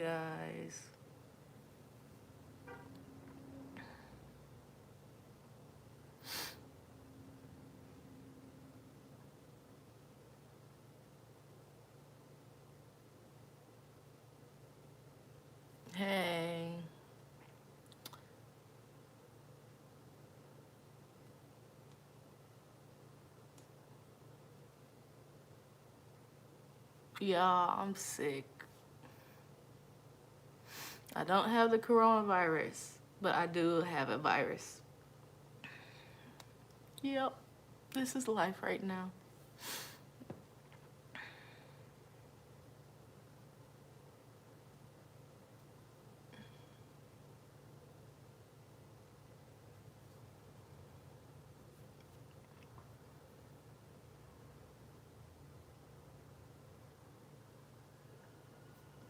guys. Hey. Y'all, I'm sick. I don't have the coronavirus, but I do have a virus. Yep. This is life right now.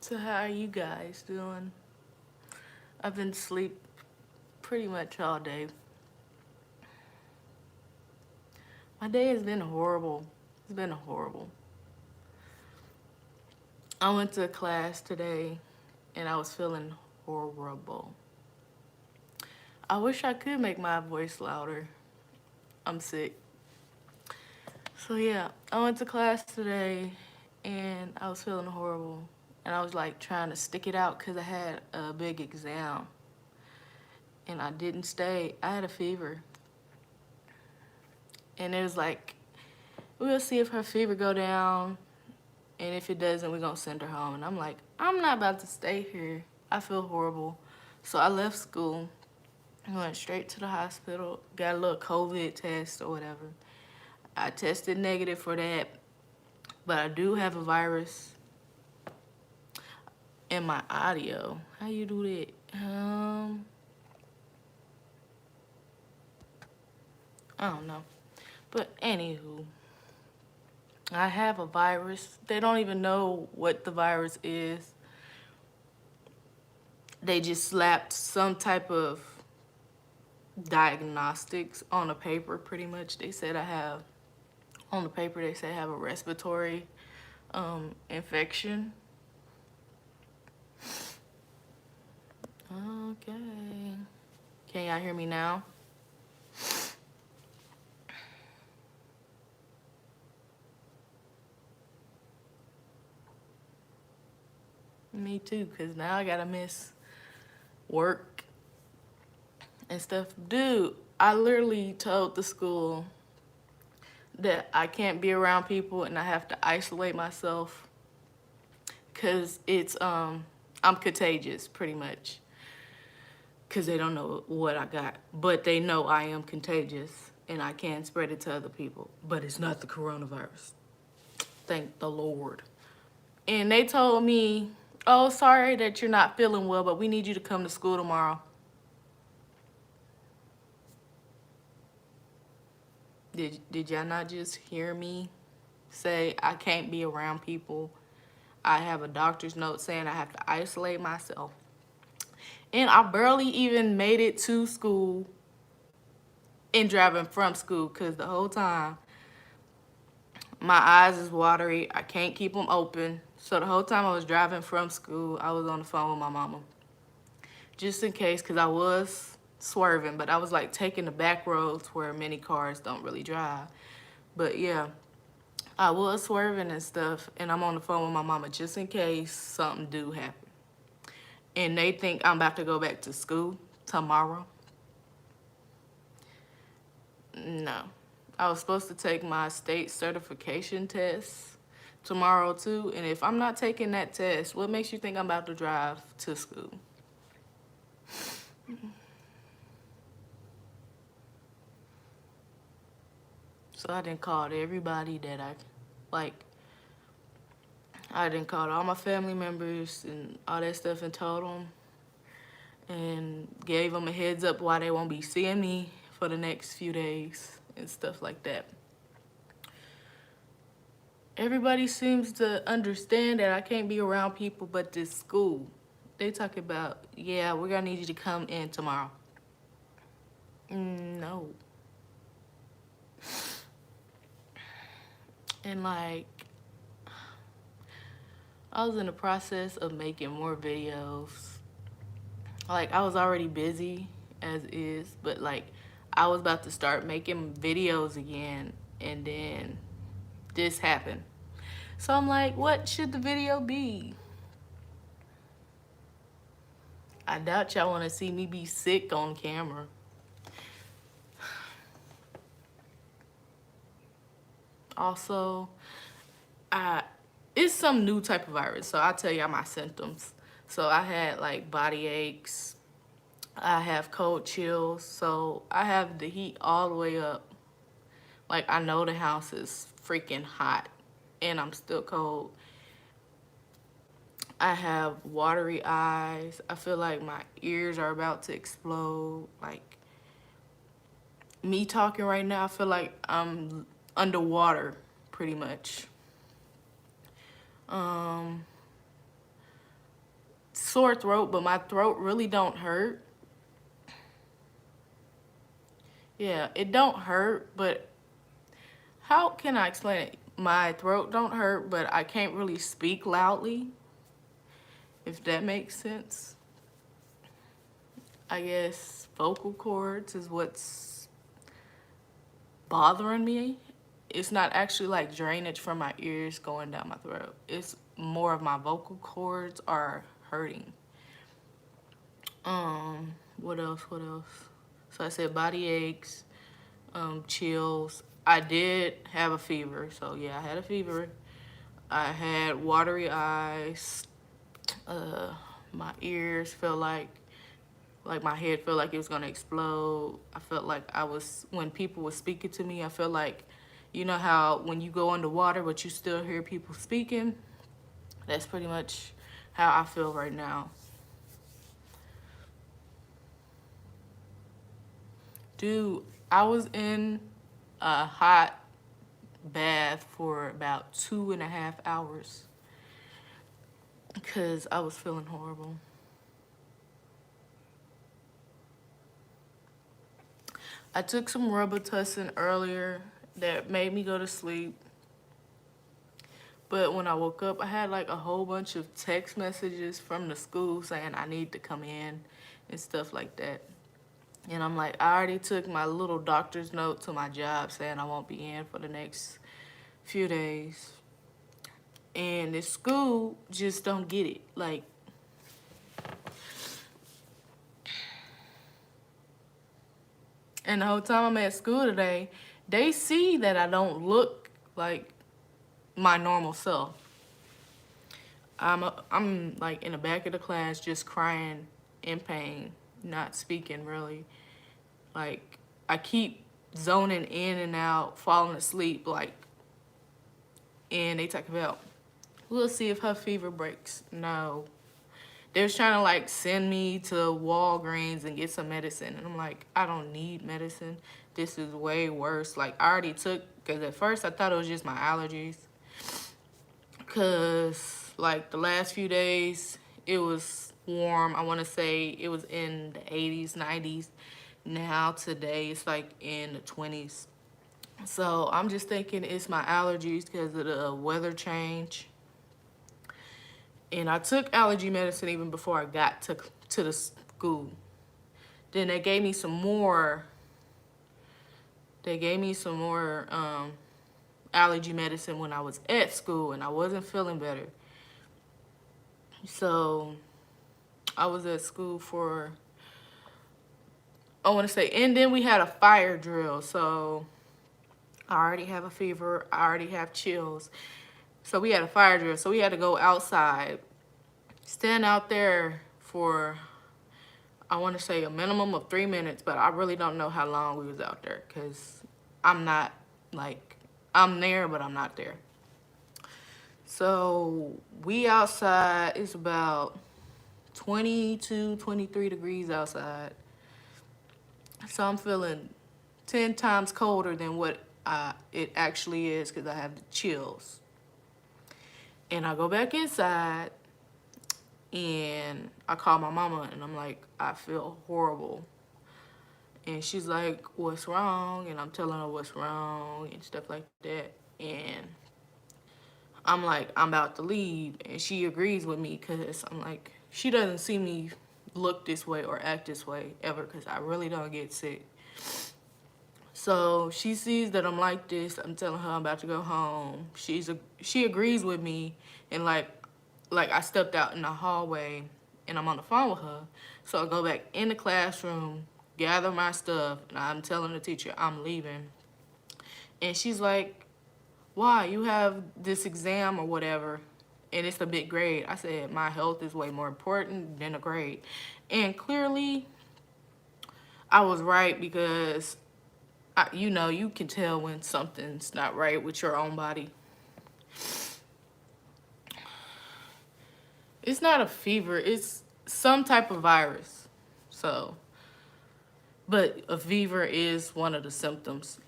So how are you guys doing? I've been asleep pretty much all day. My day has been horrible. It's been horrible. I went to class today and I was feeling horrible. I wish I could make my voice louder. I'm sick. So yeah, I went to class today and I was feeling horrible. And I was like trying to stick it out because I had a big exam. And I didn't stay. I had a fever. And it was like, we'll see if her fever go down. And if it doesn't, we're going to send her home. And I'm like, I'm not about to stay here. I feel horrible. So I left school. I went straight to the hospital. Got a little COVID test or whatever. I tested negative for that. But I do have a virus in my audio. How you do that? I don't know. But anywho, I have a virus. They don't even know what the virus is. They just slapped some type of diagnostics on a paper pretty much. They said I have, on the paper they say I have a respiratory infection. Okay. Can y'all hear me now? Me too, because now I gotta miss work and stuff. Dude, I literally told the school that I can't be around people and I have to isolate myself because I'm contagious pretty much because they don't know what I got, but they know I am contagious and I can spread it to other people, but it's not the coronavirus. Thank the Lord. And they told me, oh, sorry that you're not feeling well, but we need you to come to school tomorrow. Did y'all not just hear me say I can't be around people? I have a doctor's note saying I have to isolate myself. And I barely even made it to school and driving from school because the whole time my eyes is watery. I can't keep them open. So the whole time I was driving from school, I was on the phone with my mama. Just in case, because I was swerving, but I was like taking the back roads where many cars don't really drive. But yeah, I was swerving and stuff, and I'm on the phone with my mama just in case something do happen. And they think I'm about to go back to school tomorrow. No. I was supposed to take my state certification test tomorrow too, and if I'm not taking that test, what makes you think I'm about to drive to school? So I didn't call everybody that like, I didn't call all my family members and all that stuff and told them and gave them a heads up why they won't be seeing me for the next few days and stuff like that. Everybody seems to understand that I can't be around people, but this school, they talk about, yeah, we're gonna need you to come in tomorrow. No. And like, I was in the process of making more videos. Like, I was already busy as is, but like, I was about to start making videos again, and then this happened. So I'm like, what should the video be? I doubt y'all want to see me be sick on camera. Also, I it's some new type of virus, so I'll tell y'all my symptoms. So I had like body aches, I have cold chills, so I have the heat all the way up. Like, I know the house is freaking hot and I'm still cold. I have watery eyes. I feel like my ears are about to explode. Like, me talking right now, I feel like I'm underwater pretty much. Sore throat, but my throat really don't hurt. Yeah, it don't hurt, but how can I explain it? My throat don't hurt, but I can't really speak loudly, if that makes sense. I guess vocal cords is what's bothering me. It's not actually like drainage from my ears going down my throat. It's more of my vocal cords are hurting. What else? What else? So I said body aches, chills. I did have a fever, so yeah, I had a fever. I had watery eyes. My ears felt like my head felt like it was gonna explode. I felt like I was, when people were speaking to me, I felt like, you know how when you go underwater but you still hear people speaking? That's pretty much how I feel right now. Dude, I was in a hot bath for about 2.5 hours because I was feeling horrible. I took some Robitussin earlier that made me go to sleep. But when I woke up, I had like a whole bunch of text messages from the school saying I need to come in and stuff like that. And I'm like, I already took my little doctor's note to my job saying I won't be in for the next few days. And the school just don't get it. Like, and the whole time I'm at school today, they see that I don't look like my normal self. I'm like in the back of the class just crying in pain, not speaking really. Like, I keep zoning in and out, falling asleep, like, and they talk about, we'll see if her fever breaks. No. They was trying to like send me to Walgreens and get some medicine. And I'm like, I don't need medicine. This is way worse. Like, I already took, because at first I thought it was just my allergies. Because like the last few days, it was warm. I want to say it was in the 80s, 90s. Now today it's like in the 20s. So I'm just thinking it's my allergies because of the weather change. And I took allergy medicine even before I got to the school. Then they gave me some more. They gave me some more allergy medicine when I was at school, and I wasn't feeling better. So I was at school for, I want to say, and then we had a fire drill. So I already have a fever. I already have chills. So we had a fire drill. So we had to go outside, stand out there for, I want to say, a minimum of 3 minutes, but I really don't know how long we was out there because I'm not, like, I'm there, but I'm not there. So we outside, it's about 22, 23 degrees outside. So I'm feeling 10 times colder than what it actually is because I have the chills. And I go back inside and I call my mama and I'm like, I feel horrible. And she's like, what's wrong? And I'm telling her what's wrong and stuff like that. And I'm like, I'm about to leave. And she agrees with me because I'm like, she doesn't see me look this way or act this way ever because I really don't get sick. So she sees that I'm like this. I'm telling her I'm about to go home. She agrees with me, and like I stepped out in the hallway and I'm on the phone with her. So I go back in the classroom, gather my stuff, and I'm telling the teacher I'm leaving. And she's like, "Why? You have this exam or whatever, and it's a big grade." I said, "My health is way more important than a grade." And clearly, I was right because you can tell when something's not right with your own body. It's not a fever, it's some type of virus. So, but a fever is one of the symptoms.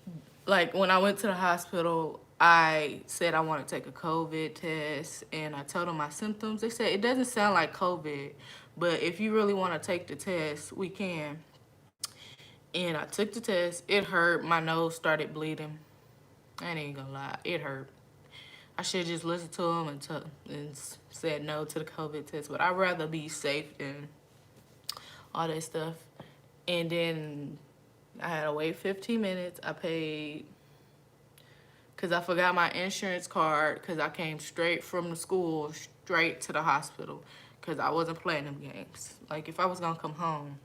Like when I went to the hospital, I said I want to take a COVID test and I told them my symptoms. They said it doesn't sound like COVID, but if you really want to take the test, we can. And I took the test. It hurt. My nose started bleeding. I ain't gonna lie, it hurt. I should just listen to him and said no to the COVID test. But I'd rather be safe than all that stuff. And then I had to wait 15 minutes. I paid because I forgot my insurance card because I came straight from the school straight to the hospital because I wasn't playing them games. Like if I was gonna come home,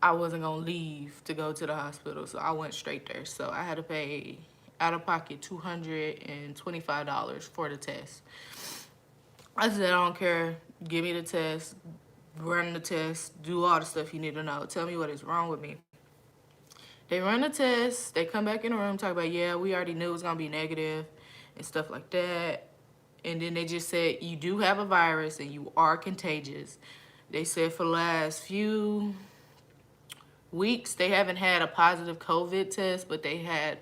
I wasn't gonna leave to go to the hospital, so I went straight there. So I had to pay out of pocket $225 for the test. I said, I don't care. Give me the test, run the test, do all the stuff you need to know. Tell me what is wrong with me. They run the test. They come back in the room, talk about, yeah, we already knew it was going to be negative and stuff like that. And then they just said, you do have a virus and you are contagious. They said for the last few weeks, they haven't had a positive COVID test, but they had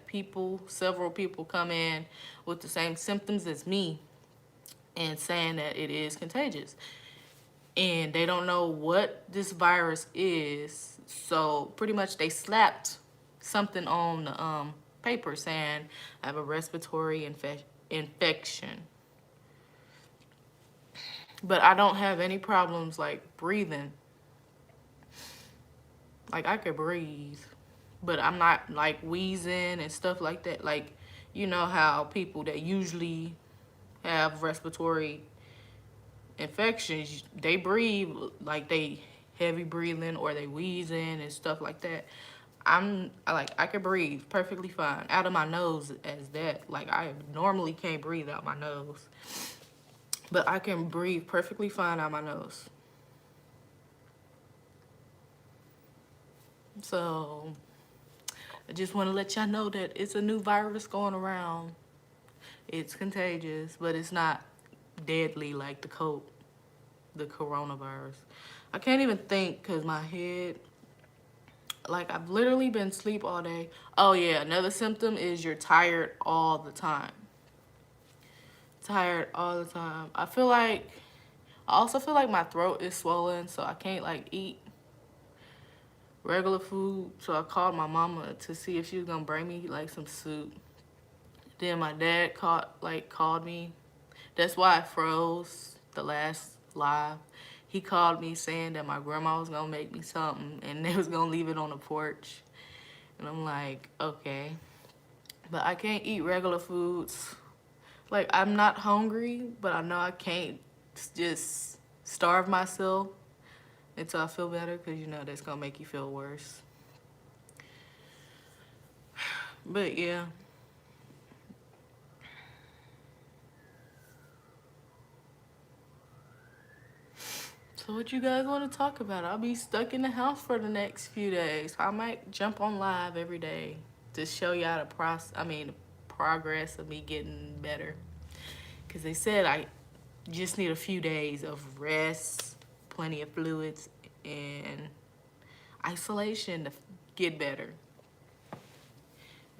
several people come in with the same symptoms as me and saying that it is contagious. And they don't know what this virus is. So pretty much they slapped something on the paper saying I have a respiratory infection. But I don't have any problems like breathing. Like I could breathe, but I'm not like wheezing and stuff like that. Like, you know how people that usually have respiratory infections, they breathe like they heavy breathing or they wheezing and stuff like that. I can breathe perfectly fine out of my nose as that. Like I normally can't breathe out my nose, but I can breathe perfectly fine out my nose. So I just want to let y'all know that it's a new virus going around. It's contagious, but it's not deadly like the coronavirus. I can't even think because my head, like I've literally been asleep all day. Oh yeah, another symptom is you're tired all the time. Tired all the time. I also feel like my throat is swollen, so I can't like eat regular food. So I called my mama to see if she was gonna bring me like some soup. Then my dad called me. That's why I froze the last live. He called me saying that my grandma was gonna make me something and they was gonna leave it on the porch. And I'm like, okay. But I can't eat regular foods. Like I'm not hungry, but I know I can't just starve myself until I feel better because you know that's gonna make you feel worse. But yeah. So what you guys want to talk about? I'll be stuck in the house for the next few days. I might jump on live every day to show y'all the progress of me getting better. Cause they said I just need a few days of rest, plenty of fluids, and isolation to get better.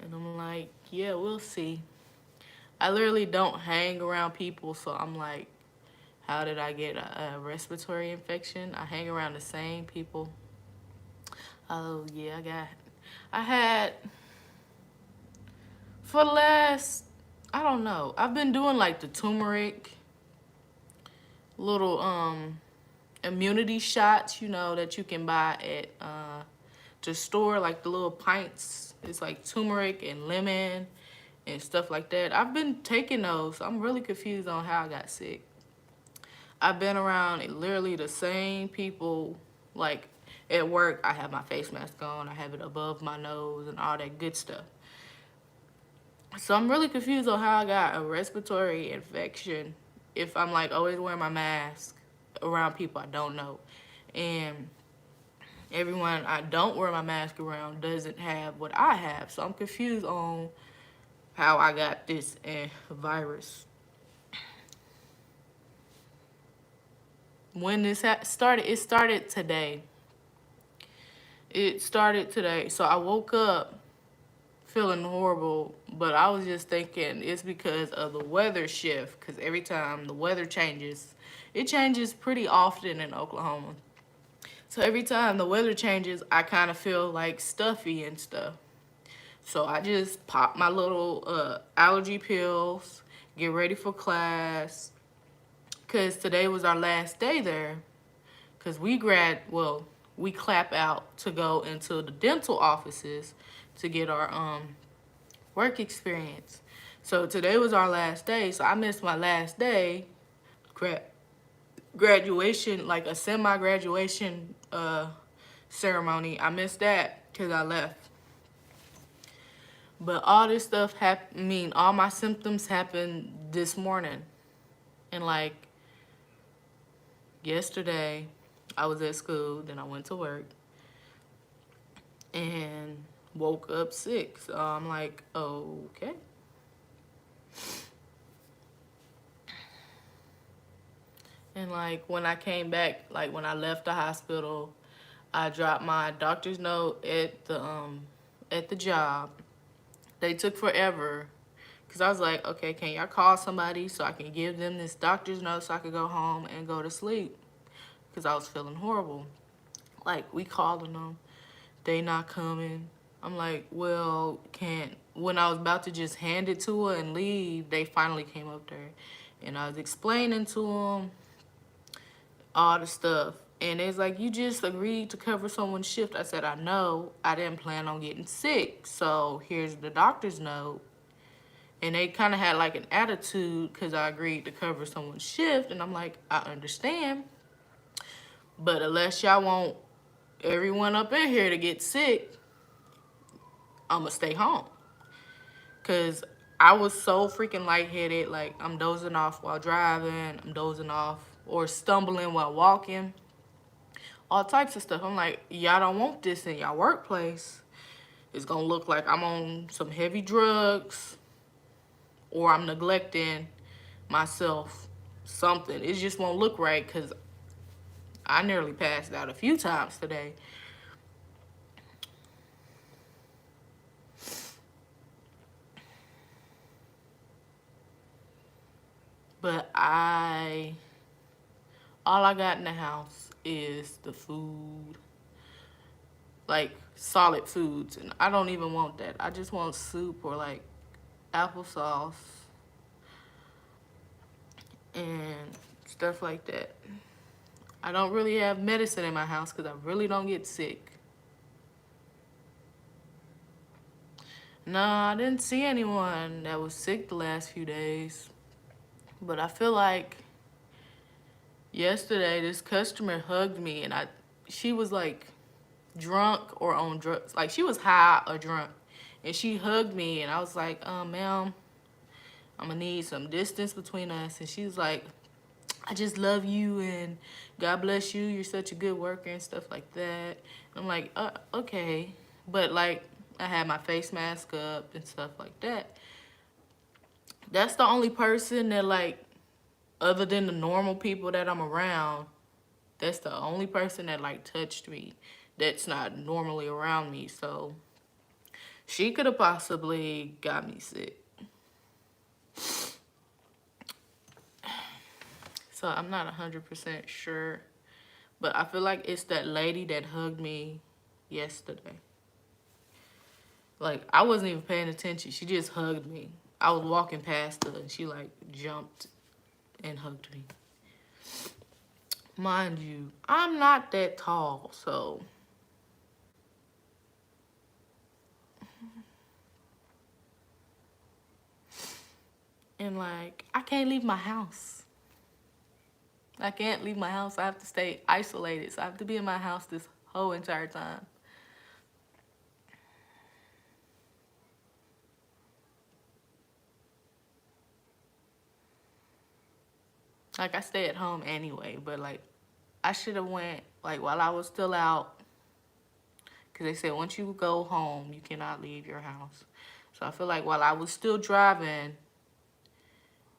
And I'm like, yeah, we'll see. I literally don't hang around people, so I'm like, how did I get a respiratory infection? I hang around the same people. Oh yeah, I had for the last I don't know. I've been doing like the turmeric little immunity shots, you know, that you can buy at the store, like the little pints. It's like turmeric and lemon and stuff like that. I've been taking those. I'm really confused on how I got sick. I've been around literally the same people, like at work. I have my face mask on, I have it above my nose and all that good stuff. So I'm really confused on how I got a respiratory infection if I'm like always wearing my mask around people I don't know. And everyone I don't wear my mask around doesn't have what I have. So I'm confused on how I got this virus. When this started, it started today. It started today. So I woke up feeling horrible, but I was just thinking it's because of the weather shift, because every time the weather changes, it changes pretty often in Oklahoma. So every time the weather changes, I kind of feel like stuffy and stuff. So I just pop my little allergy pills, get ready for class, because today was our last day there. Because we clap out to go into the dental offices to get our work experience. So today was our last day, so I missed my last day, graduation, like a semi-graduation ceremony. I missed that because I left. But all this stuff all my symptoms happened this morning. And like yesterday, I was at school, then I went to work and woke up sick. So I'm like, okay. And like when I came back, like when I left the hospital, I dropped my doctor's note at the job. They took forever because I was like, okay, can y'all call somebody so I can give them this doctor's note so I could go home and go to sleep, because I was feeling horrible. Like, we calling them, they not coming. I'm like, well, when I was about to just hand it to her and leave, they finally came up there. And I was explaining to them all the stuff. And it's like, you just agreed to cover someone's shift. I said, I know. I didn't plan on getting sick. So here's the doctor's note. And they kind of had like an attitude because I agreed to cover someone's shift. And I'm like, I understand. But unless y'all want everyone up in here to get sick, I'm going to stay home. Because I was so freaking lightheaded. Like, I'm dozing off while driving. I'm dozing off or stumbling while walking. All types of stuff. I'm like, y'all don't want this in y'all workplace. It's going to look like I'm on some heavy drugs or I'm neglecting myself. Something. It just won't look right because I nearly passed out a few times today. But all I got in the house is the food, like solid foods, and I don't even want that. I just want soup or like applesauce and stuff like that. I don't really have medicine in my house because I really don't get sick. No, I didn't see anyone that was sick the last few days. But I feel like yesterday this customer hugged me and she was like drunk or on drugs. Like, she was high or drunk. And she hugged me and I was like, ma'am, I'm gonna need some distance between us. And she was like, I just love you and God bless you. You're such a good worker and stuff like that. And I'm like, okay. But like, I had my face mask up and stuff like that. That's the only person that, like, other than the normal people that I'm around, that's the only person that like touched me that's not normally around me. So she could have possibly got me sick. So I'm not 100% sure. But I feel like it's that lady that hugged me yesterday. Like, I wasn't even paying attention. She just hugged me. I was walking past her and she like jumped and hugged me. Mind you, I'm not that tall, so and like I can't leave my house. I can't leave my house. I have to stay isolated. So I have to be in my house this whole entire time. Like I stay at home anyway, but like I should have went like while I was still out, because they said once you go home, you cannot leave your house. So I feel like while I was still driving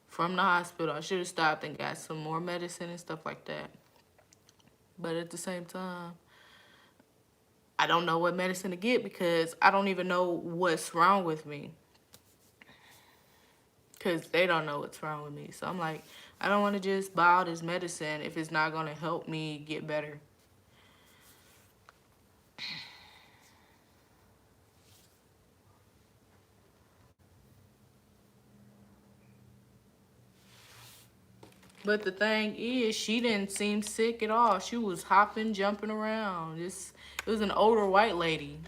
from the hospital, I should have stopped and got some more medicine and stuff like that. But at the same time, I don't know what medicine to get because I don't even know what's wrong with me. Because they don't know what's wrong with me. So I'm like, I don't want to just buy all this medicine if it's not going to help me get better. But the thing is, she didn't seem sick at all. She was hopping, jumping around. It was an older white lady.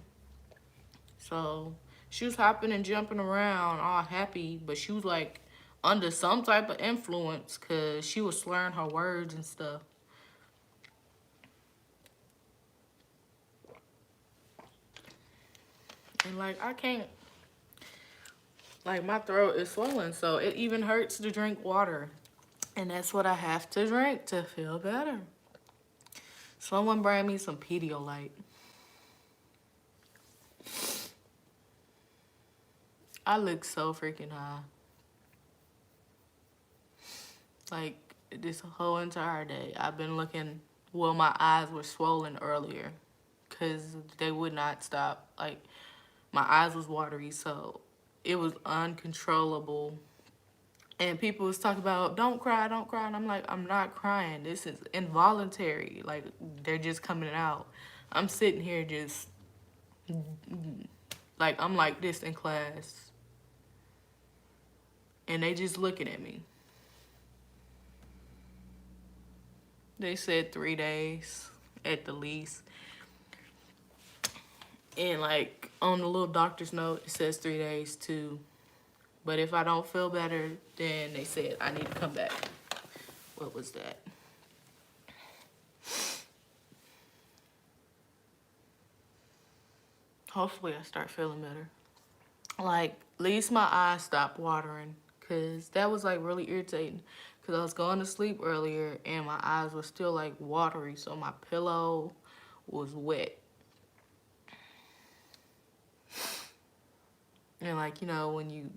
So she was hopping and jumping around, all happy, but she was like under some type of influence because she was slurring her words and stuff. And like, I can't, like, my throat is swollen, so it even hurts to drink water. And that's what I have to drink to feel better. Someone bring me some Pedialyte. I look so freaking high. Like, this whole entire day, I've been looking, well, my eyes were swollen earlier because they would not stop. Like, my eyes was watery, so it was uncontrollable. And people was talking about, don't cry, don't cry. And I'm like, I'm not crying. This is involuntary. Like, they're just coming out. I'm sitting here just, like, I'm like this in class. And they just looking at me. They said 3 days at the least. And like on the little doctor's note, it says 3 days too. But if I don't feel better, then they said I need to come back. What was that? Hopefully I start feeling better. Like, at least my eyes stopped watering. Because that was like really irritating. Because I was going to sleep earlier and my eyes were still like watery. So my pillow was wet. And like, you know, when you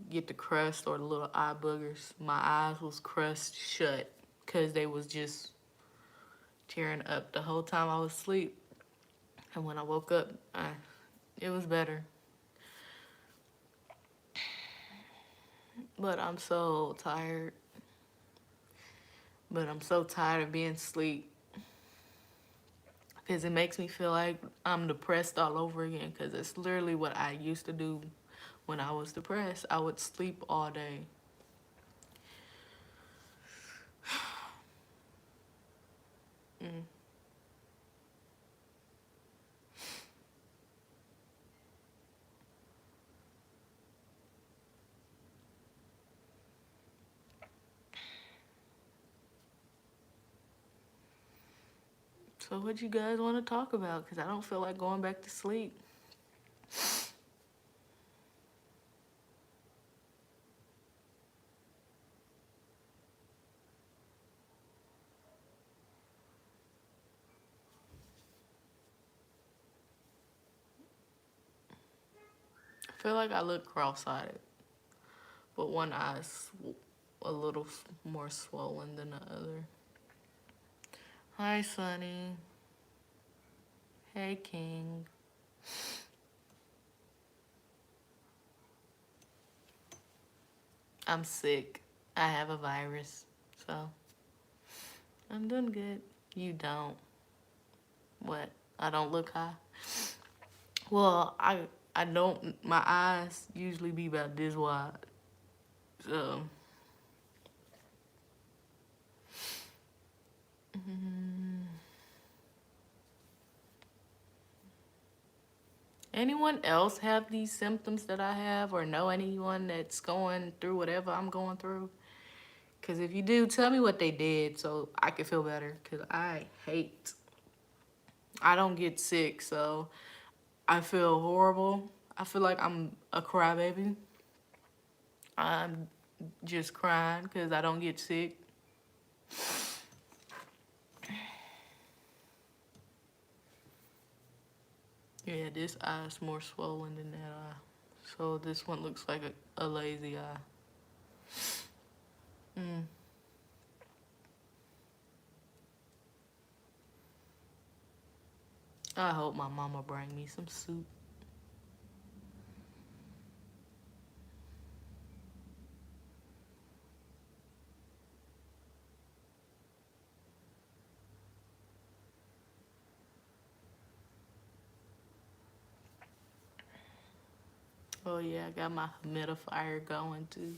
get the crust or the little eye boogers, my eyes was crushed shut because they was just tearing up the whole time I was asleep. And when I woke up, it was better. But I'm so tired. But I'm so tired of being asleep because it makes me feel like I'm depressed all over again, because it's literally what I used to do when I was depressed. I would sleep all day. Mm. So what you guys want to talk about? Because I don't feel like going back to sleep. I feel like I look cross-eyed, but one eye's a little more swollen than the other. Hi, Sunny. Hey, King. I'm sick. I have a virus, so I'm doing good. You don't. What? I don't look high? Well, I don't. My eyes usually be about this wide. So, anyone else have these symptoms that I have, or know anyone that's going through whatever I'm going through? Because if you do, tell me what they did so I can feel better. Because I don't get sick, so I feel horrible. I feel like I'm a crybaby. I'm just crying because I don't get sick. Yeah, this eye is more swollen than that eye. So this one looks like a lazy eye. Mm. I hope my mama bring me some soup. Oh yeah, I got my humidifier going too.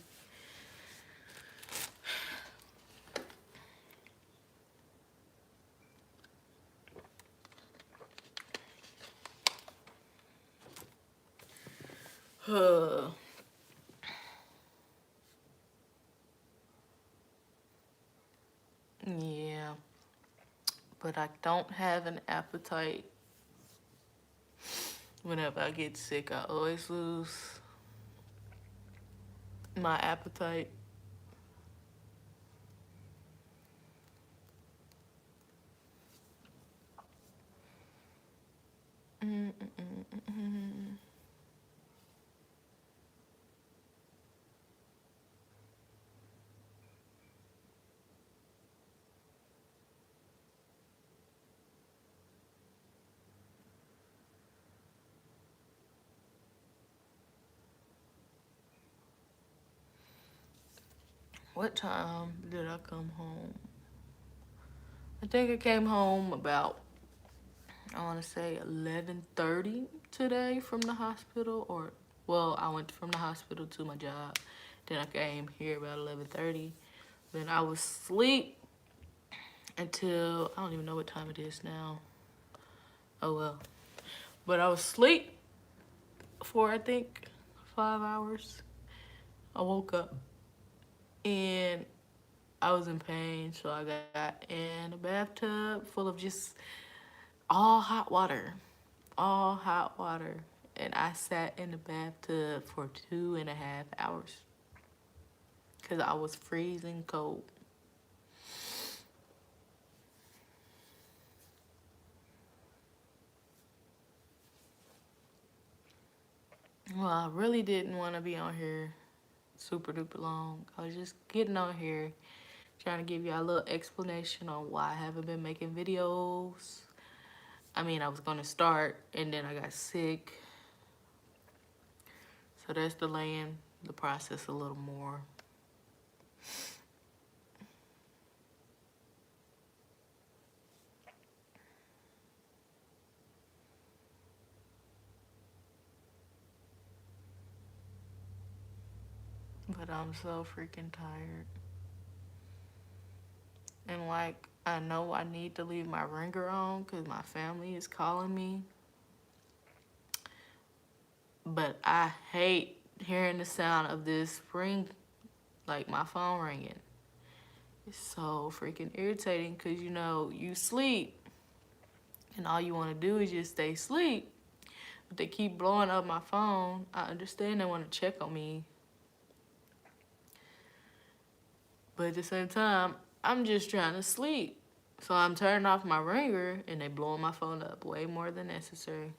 Yeah, but I don't have an appetite. Whenever I get sick, I always lose my appetite. Mm-mm-mm-mm. What time did I come home? I think I came home about, I want to say 11:30 today from the hospital, or well, I went from the hospital to my job. Then I came here about 11:30. Then I was asleep until I don't even know what time it is now. Oh well. But I was asleep for I think 5 hours. I woke up and I was in pain, so I got in a bathtub full of just all hot water. All hot water. And I sat in the bathtub for 2.5 hours because I was freezing cold. Well, I really didn't want to be on here super duper long. I was just getting on here trying to give you a little explanation on why I haven't been making videos. I mean, I was going to start and then I got sick. So that's delaying the process a little more. But I'm so freaking tired. And like, I know I need to leave my ringer on because my family is calling me. But I hate hearing the sound of this ring, like my phone ringing. It's so freaking irritating because you sleep and all you want to do is just stay asleep. But they keep blowing up my phone. I understand they want to check on me. But at the same time, I'm just trying to sleep. So I'm turning off my ringer and they blowing my phone up way more than necessary.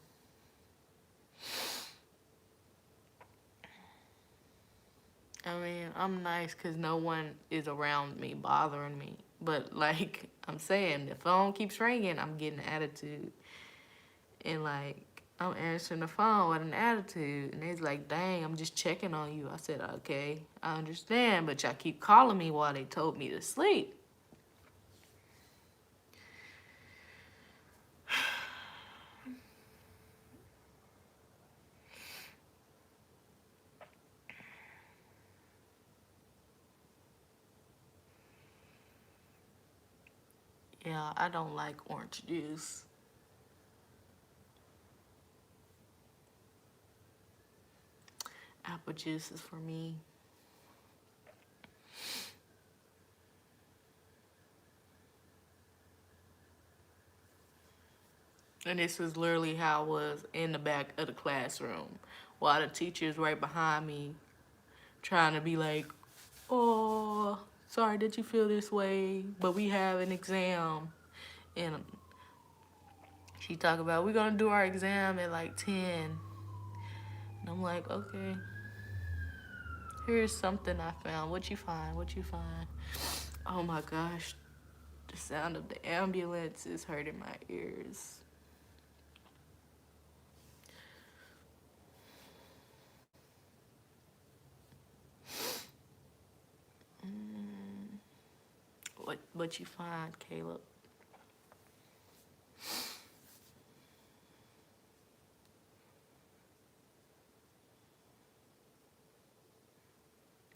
I mean, I'm nice because no one is around me bothering me. But like I'm saying, the phone keeps ringing, I'm getting an attitude. And like, I'm answering the phone with an attitude. And they's like, dang, I'm just checking on you. I said, okay, I understand. But y'all keep calling me while they told me to sleep. Yeah, I don't like orange juice. Apple juice is for me. And this is literally how I was in the back of the classroom while the teacher's right behind me trying to be like, oh, sorry that you feel this way, but we have an exam. And she talk about, we're going to do our exam at like 10. And I'm like, okay, here's something I found. What you find? What you find? Oh my gosh, the sound of the ambulance is hurting my ears. What you find, Caleb?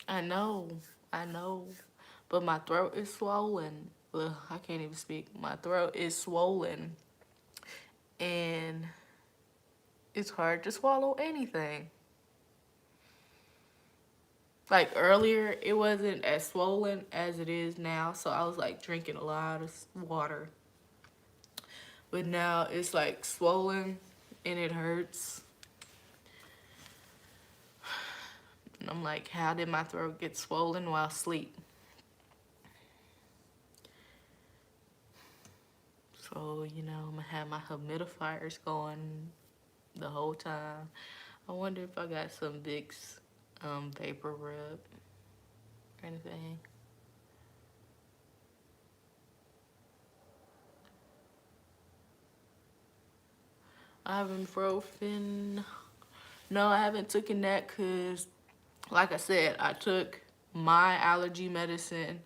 I know, I know, but my throat is swollen. Ugh, I can't even speak. My throat is swollen, and it's hard to swallow anything. Like earlier, it wasn't as swollen as it is now, so I was like drinking a lot of water. But now it's like swollen and it hurts. And I'm like, how did my throat get swollen while asleep? So, you know, I'm gonna have my humidifiers going the whole time. I wonder if I got some Vicks vapor rub or anything. Ibuprofen. No, I haven't taken that because, like I said, I took my allergy medicine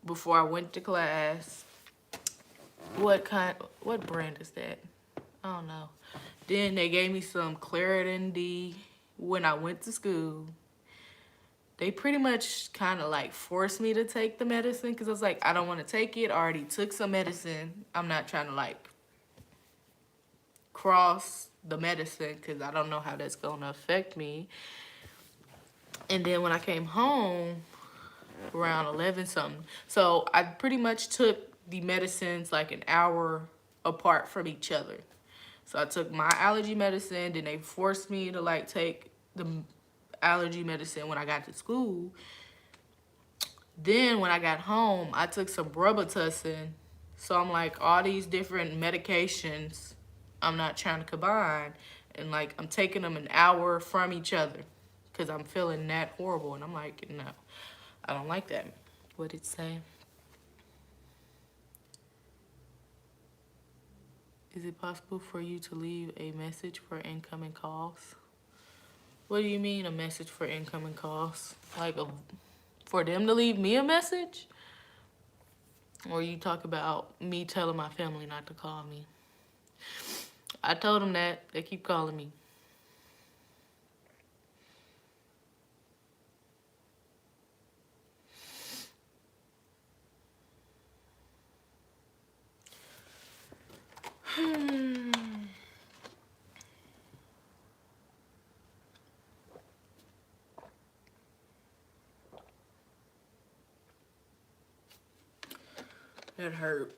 before I went to class. What brand is that? I don't know. Then they gave me some Claritin D when I went to school. They pretty much kind of like forced me to take the medicine because I was like, I don't want to take it. I already took some medicine. I'm not trying to like cross the medicine because I don't know how that's going to affect me. And then when I came home around 11 something, so I pretty much took the medicines like an hour apart from each other. So I took my allergy medicine, then they forced me to like take the allergy medicine when I got to school. Then when I got home, I took some Robitussin. So I'm like, all these different medications I'm not trying to combine. And like, I'm taking them an hour from each other because I'm feeling that horrible. And I'm like, no, I don't like that. What'd it say? Is it possible for you to leave a message for incoming calls? What do you mean a message for incoming calls? Like for them to leave me a message? Or you talk about me telling my family not to call me? I told them that. They keep calling me. That hurt.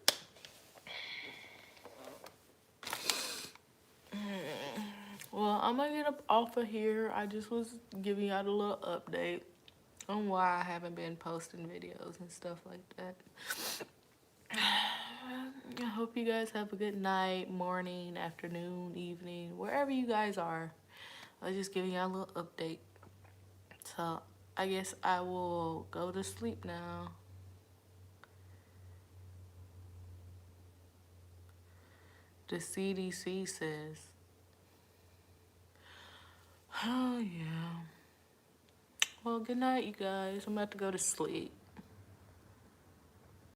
Well, I'm gonna get up off of here. I just was giving y'all a little update on why I haven't been posting videos and stuff like that. I hope you guys have a good night, morning, afternoon, evening, wherever you guys are. I was just giving y'all a little update. So I guess I will go to sleep now. The CDC says. Oh, yeah. Well, good night, you guys. I'm about to go to sleep.